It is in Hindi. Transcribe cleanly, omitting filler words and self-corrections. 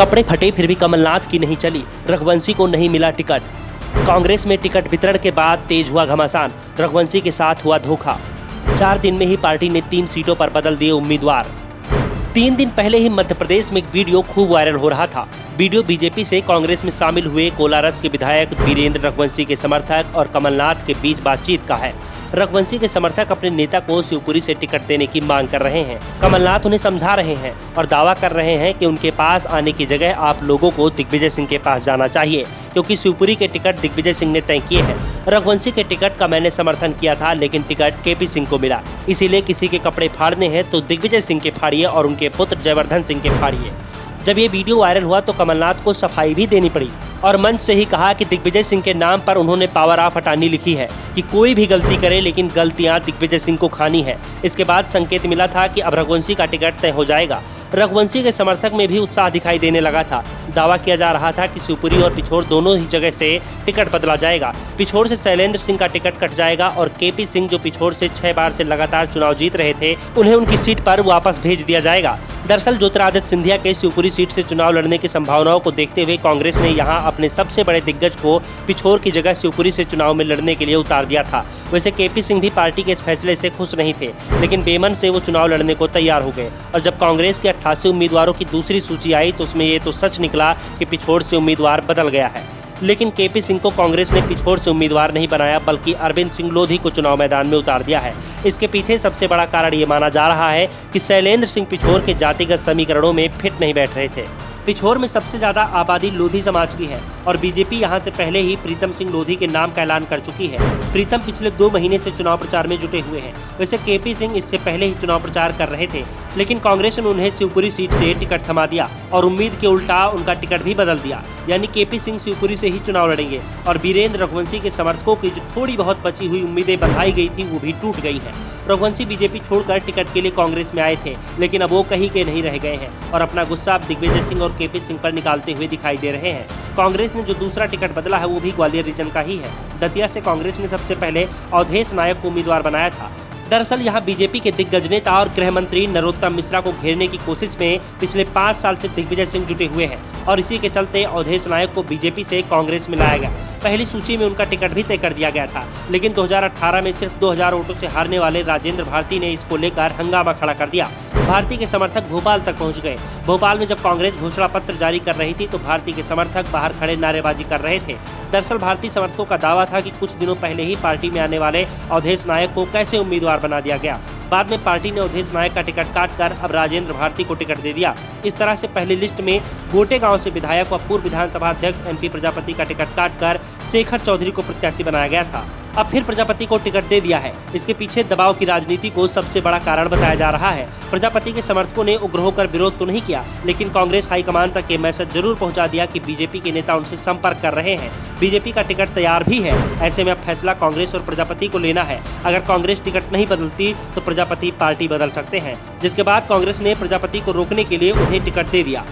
कपड़े फटे फिर भी कमलनाथ की नहीं चली, रघुवंशी को नहीं मिला टिकट। कांग्रेस में टिकट वितरण के बाद तेज हुआ घमासान, रघुवंशी के साथ हुआ धोखा। 4 दिन में ही पार्टी ने 3 सीटों पर बदल दिए उम्मीदवार। 3 दिन पहले ही मध्य प्रदेश में एक वीडियो खूब वायरल हो रहा था। वीडियो बीजेपी से कांग्रेस में शामिल हुए कोलारस के विधायक वीरेंद्र रघुवंशी के समर्थक और कमलनाथ के बीच बातचीत का है। रघुवंशी के समर्थक अपने नेता को शिवपुरी से टिकट देने की मांग कर रहे हैं। कमलनाथ उन्हें समझा रहे हैं और दावा कर रहे हैं कि उनके पास आने की जगह आप लोगों को दिग्विजय सिंह के पास जाना चाहिए, क्योंकि शिवपुरी के टिकट दिग्विजय सिंह ने तय किए हैं। रघुवंशी के टिकट का मैंने समर्थन किया था, लेकिन टिकट केपी सिंह को मिला, इसीलिए किसी के कपड़े फाड़ने हैं तो दिग्विजय सिंह के फाड़िए और उनके पुत्र जयवर्धन सिंह के फाड़िए। जब ये वीडियो वायरल हुआ तो कमलनाथ को सफाई भी देनी पड़ी और मंच से ही कहा कि दिग्विजय सिंह के नाम पर उन्होंने पावर ऑफ अटॉर्नी लिखी है कि कोई भी गलती करे लेकिन गलतियां दिग्विजय सिंह को खानी है। इसके बाद संकेत मिला था कि अब रघुवंशी का टिकट तय हो जाएगा। रघुवंशी के समर्थक में भी उत्साह दिखाई देने लगा था। दावा किया जा रहा था कि शिवपुरी और पिछोर दोनों ही जगह से टिकट बदला जाएगा। पिछोर से शैलेंद्र सिंह का टिकट कट जाएगा और केपी सिंह, जो पिछोर से 6 बार से लगातार चुनाव जीत रहे थे, उन्हें उनकी सीट पर वापस भेज दिया जाएगा। दरअसल ज्योतिरादित्य सिंधिया के शिवपुरी सीट से चुनाव लड़ने की संभावनाओं को देखते हुए कांग्रेस ने यहां अपने सबसे बड़े दिग्गज को पिछोर की जगह शिवपुरी से चुनाव में लड़ने के लिए उतार दिया था। वैसे केपी सिंह भी पार्टी के इस फैसले से खुश नहीं थे, लेकिन बेमन से वो चुनाव लड़ने को तैयार हो गए। और जब कांग्रेस के 88 उम्मीदवारों की दूसरी सूची आई तो उसमें ये तो सच निकला कि पिछोर से उम्मीदवार बदल गया है। लेकिन केपी सिंह को कांग्रेस ने पिछोर से उम्मीदवार नहीं बनाया, बल्कि अरविंद सिंह लोधी को चुनाव मैदान में उतार दिया है। इसके पीछे सबसे बड़ा कारण ये माना जा रहा है कि शैलेंद्र सिंह पिछोर के जातिगत समीकरणों में फिट नहीं बैठ रहे थे। पिछोर में सबसे ज्यादा आबादी लोधी समाज की है और बीजेपी यहां से पहले ही प्रीतम सिंह लोधी के नाम का ऐलान कर चुकी है। प्रीतम पिछले 2 महीने से चुनाव प्रचार में जुटे हुए हैं। वैसे केपी सिंह इससे पहले ही चुनाव प्रचार कर रहे थे, लेकिन कांग्रेस ने उन्हें शिवपुरी सीट से टिकट थमा दिया और उम्मीद के उल्टा उनका टिकट भी बदल दिया। यानी केपी सिंह शिवपुरी से ही चुनाव लड़ेंगे और वीरेंद्र रघुवंशी के समर्थकों की जो थोड़ी बहुत बची हुई उम्मीदें बंधाई गई थी वो भी टूट गई हैं। रघुवंशी बीजेपी छोड़कर टिकट के लिए कांग्रेस में आए थे, लेकिन अब वो कहीं के नहीं रह गए हैं और अपना गुस्सा अब दिग्विजय सिंह और केपी सिंह पर निकालते हुए दिखाई दे रहे हैं। कांग्रेस ने जो दूसरा टिकट बदला है वो भी ग्वालियर रीजन का ही है। दतिया से कांग्रेस ने सबसे पहले अवधेश नायक को उम्मीदवार बनाया था। दरअसल यहां बीजेपी के दिग्गज नेता और गृह मंत्री नरोत्तम मिश्रा को घेरने की कोशिश में पिछले 5 साल से दिग्विजय सिंह जुटे हुए हैं और इसी के चलते अवधेश नायक को बीजेपी से कांग्रेस में लाया गया। पहली सूची में उनका टिकट भी तय कर दिया गया था, लेकिन 2018 में सिर्फ 2000 वोटों से हारने वाले राजेंद्र भारती ने इसको लेकर हंगामा खड़ा कर दिया। भारती के समर्थक भोपाल तक पहुंच गए। भोपाल में जब कांग्रेस घोषणा पत्र जारी कर रही थी तो भारती के समर्थक बाहर खड़े नारेबाजी कर रहे थे। दरअसल भारतीय समर्थकों का दावा था कि कुछ दिनों पहले ही पार्टी में आने वाले अवधेश नायक को कैसे उम्मीदवार बना दिया गया। बाद में पार्टी ने अवधेश नायक का टिकट काटकर अब राजेंद्र भारती को टिकट दे दिया। इस तरह से पहली लिस्ट में गोटे गांव से विधायक व पूर्व विधानसभा अध्यक्ष एमपी प्रजापति का टिकट काटकर शेखर चौधरी को प्रत्याशी बनाया गया था। अब फिर प्रजापति को टिकट दे दिया है। इसके पीछे दबाव की राजनीति को सबसे बड़ा कारण बताया जा रहा है। प्रजापति के समर्थकों ने उग्र होकर विरोध तो नहीं किया, लेकिन कांग्रेस हाईकमान तक ये मैसेज जरूर पहुंचा दिया कि बीजेपी के नेता उनसे संपर्क कर रहे हैं। बीजेपी का टिकट तैयार भी है। ऐसे में अब फैसला कांग्रेस और प्रजापति को लेना है। अगर कांग्रेस टिकट नहीं बदलती तो प्रजापति पार्टी बदल सकते हैं, जिसके बाद कांग्रेस ने प्रजापति को रोकने के लिए उन्हें टिकट दे दिया।